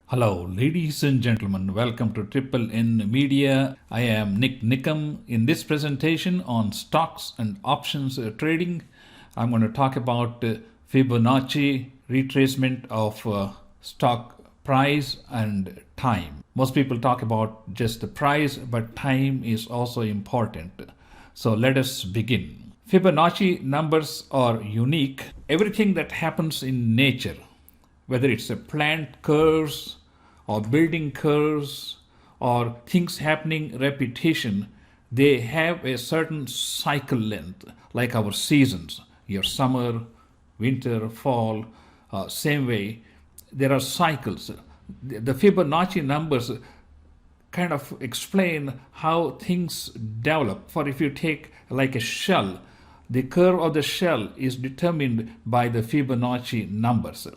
Hello, ladies and gentlemen. Welcome to Triple N Media. I am NIK NIKAM. In this presentation on stocks and options trading, I'm going to talk about Fibonacci retracement of stock price and time. Most people talk about just the price, but time is also important. So let us begin. Fibonacci numbers are unique. Everything that happens in nature, whether it's a plant curves or building curves or things happening repetition, they have a certain cycle length, like our seasons, your summer, winter, fall, same way. There are cycles. The Fibonacci numbers kind of explain how things develop. For if you take like a shell, the curve of the shell is determined by the Fibonacci numbers.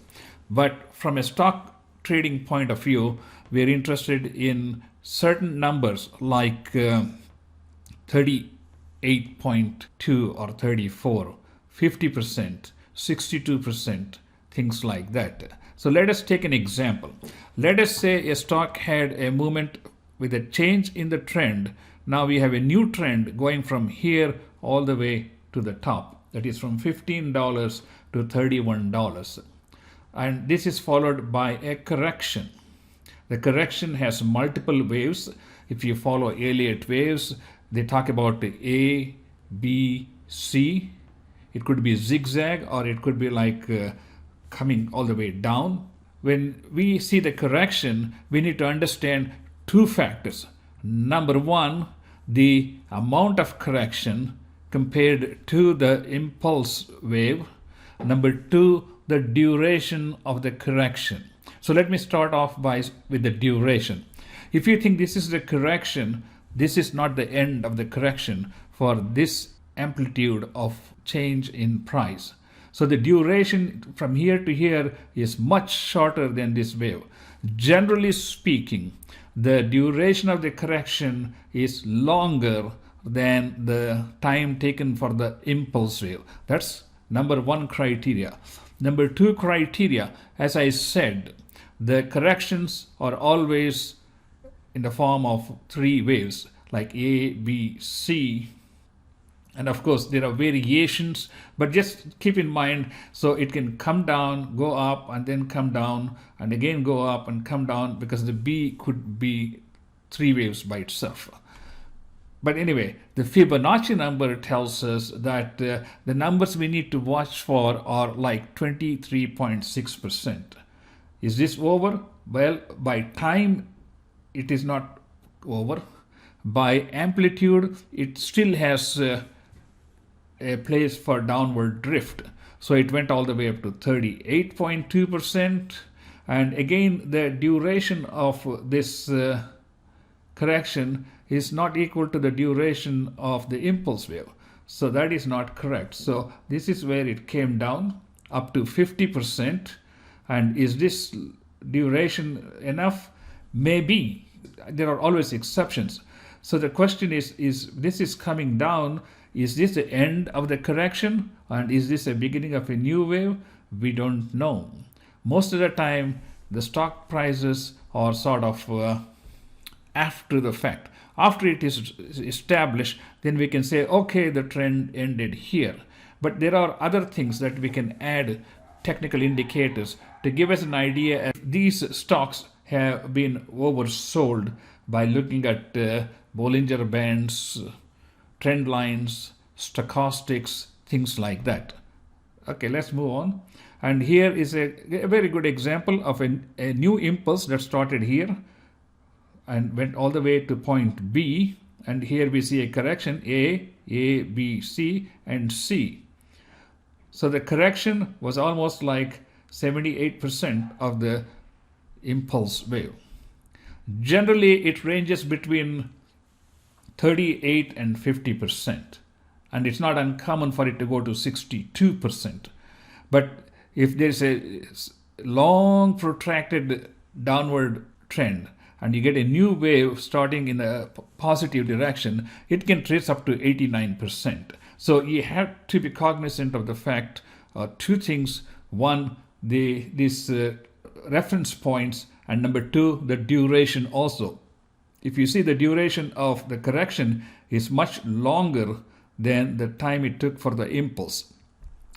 But from a stock trading point of view, we are interested in certain numbers like 38.2 or 34, 50%, 62%, things like that. So let us take an example. Let us say a stock had a movement with a change in the trend. Now we have a new trend going from here all the way to the top. That is from $15 to $31. And this is followed by a correction. The correction has multiple waves. If you follow Elliott waves, they talk about the A, B, C. It could be zigzag or it could be like coming all the way down. When we see the correction, we need to understand two factors. Number one, the amount of correction compared to the impulse wave. Number two, the duration of the correction. So let me start off with the duration. If you think this is the correction, this is not the end of the correction for this amplitude of change in price. So the duration from here to here is much shorter than this wave. Generally speaking, the duration of the correction is longer than the time taken for the impulse wave. That's number one criteria. Number two criteria, as I said, the corrections are always in the form of three waves like A, B, C. And of course, there are variations, but just keep in mind, so it can come down, go up, and then come down, and again go up and come down, because the B could be three waves by itself. But anyway, the Fibonacci number tells us that the numbers we need to watch for are like 23.6%. Is this over? Well, by time, it is not over. By amplitude, it still has a place for downward drift. So it went all the way up to 38.2%. And again, the duration of this correction is not equal to the duration of the impulse wave. So that is not correct. So this is where it came down up to 50%. And is this duration enough? Maybe. There are always exceptions. So the question is this is coming down. Is this the end of the correction? And is this a beginning of a new wave? We don't know. Most of the time, the stock prices are sort of after the fact. After it is established, then we can say, okay, the trend ended here. But there are other things that we can add, technical indicators, to give us an idea if these stocks have been oversold by looking at Bollinger Bands, trend lines, stochastics, things like that. Okay, let's move on. And here is a very good example of a new impulse that started here and went all the way to point B. And here we see a correction, A, B, C, and C. So the correction was almost like 78% of the impulse wave. Generally, it ranges between 38 and 50%. And it's not uncommon for it to go to 62%. But if there's a long protracted downward trend and you get a new wave starting in a positive direction, it can trace up to 89%. So you have to be cognizant of the fact two things. One, these reference points And number two, the duration also. If you see, the duration of the correction is much longer than the time it took for the impulse.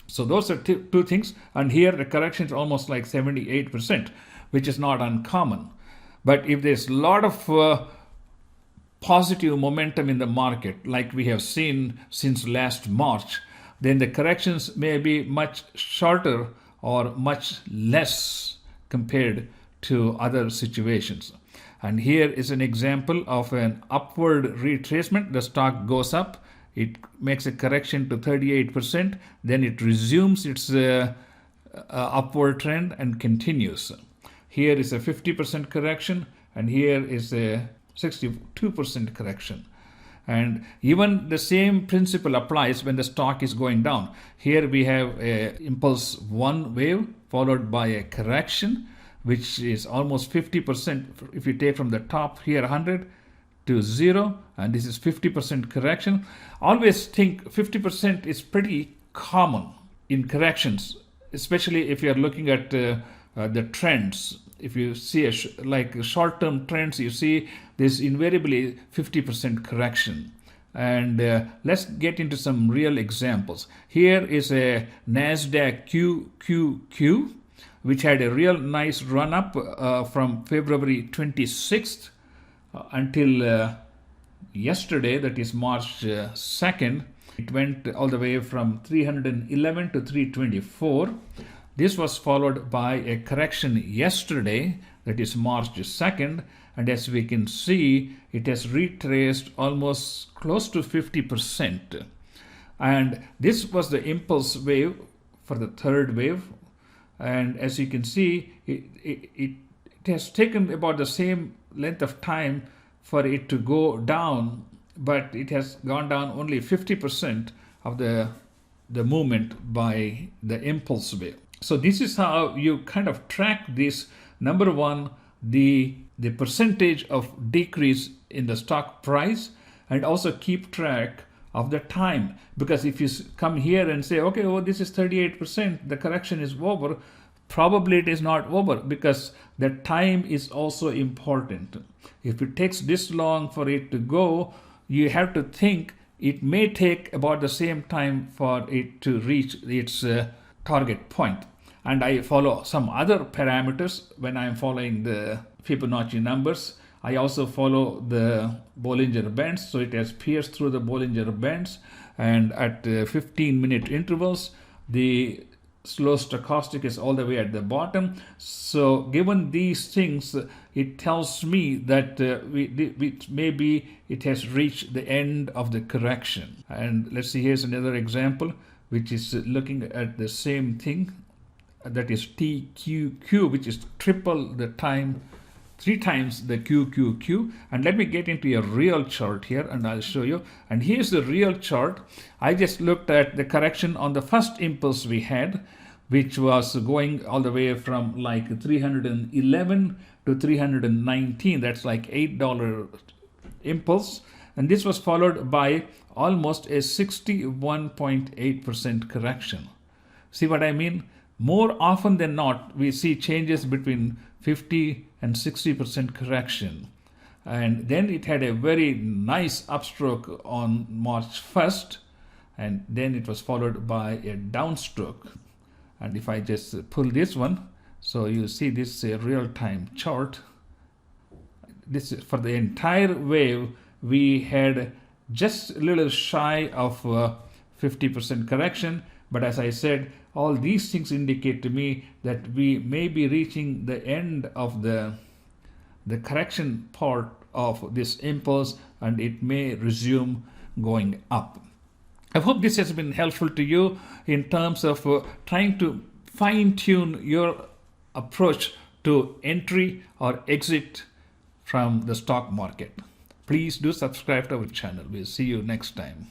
So those are two things. And here the correction is almost like 78%, which is not uncommon. But if there's a lot of positive momentum in the market, like we have seen since last March, then the corrections may be much shorter or much less compared to other situations. And here is an example of an upward retracement. The stock goes up, it makes a correction to 38%, then it resumes its upward trend and continues. Here is a 50% correction, and here is a 62% correction. And even the same principle applies when the stock is going down. Here we have a impulse 1 wave followed by a correction, which is almost 50%. If you take from the top here 100 to 0, and this is 50% correction. Always think 50% is pretty common in corrections, especially if you are looking at the trends. If you see like short-term trends, you see there's invariably 50% correction. And let's get into some real examples. Here is a NASDAQ QQQ, which had a real nice run-up from February 26th until yesterday, that is March 2nd. It went all the way from 311 to 324. This was followed by a correction yesterday, that is March 2nd, and as we can see, it has retraced almost close to 50%. And this was the impulse wave for the third wave. And as you can see, it has taken about the same length of time for it to go down, but it has gone down only 50% of the movement by the impulse wave. So this is how you kind of track this. Number one, the percentage of decrease in the stock price, and also keep track of the time. Because if you come here and say, okay, oh, this is 38%, the correction is over, probably it is not over, because the time is also important. If it takes this long for it to go, you have to think it may take about the same time for it to reach its target point. And I follow some other parameters when I'm following the Fibonacci numbers. I also follow the Bollinger Bands, so it has pierced through the Bollinger Bands, and at 15-minute intervals, the slow stochastic is all the way at the bottom. So given these things, it tells me that maybe it has reached the end of the correction. And let's see, here's another example, which is looking at the same thing. That is TQQ, which is triple the time, 3 times the QQQ. And let me get into a real chart here, and I'll show you. And here's the real chart. I just looked at the correction on the first impulse we had, which was going all the way from like 311 to 319. That's like $8 impulse. And this was followed by almost a 61.8% correction. See what I mean? More often than not, we see changes between 50 and 60% correction. And then it had a very nice upstroke on March 1st, and then it was followed by a downstroke. And if I just pull this one, so you see this is a real-time chart. This is for the entire wave, we had just a little shy of 50% correction. But as I said, all these things indicate to me that we may be reaching the end of the correction part of this impulse, and it may resume going up. I hope this has been helpful to you in terms of trying to fine-tune your approach to entry or exit from the stock market. Please do subscribe to our channel. We'll see you next time.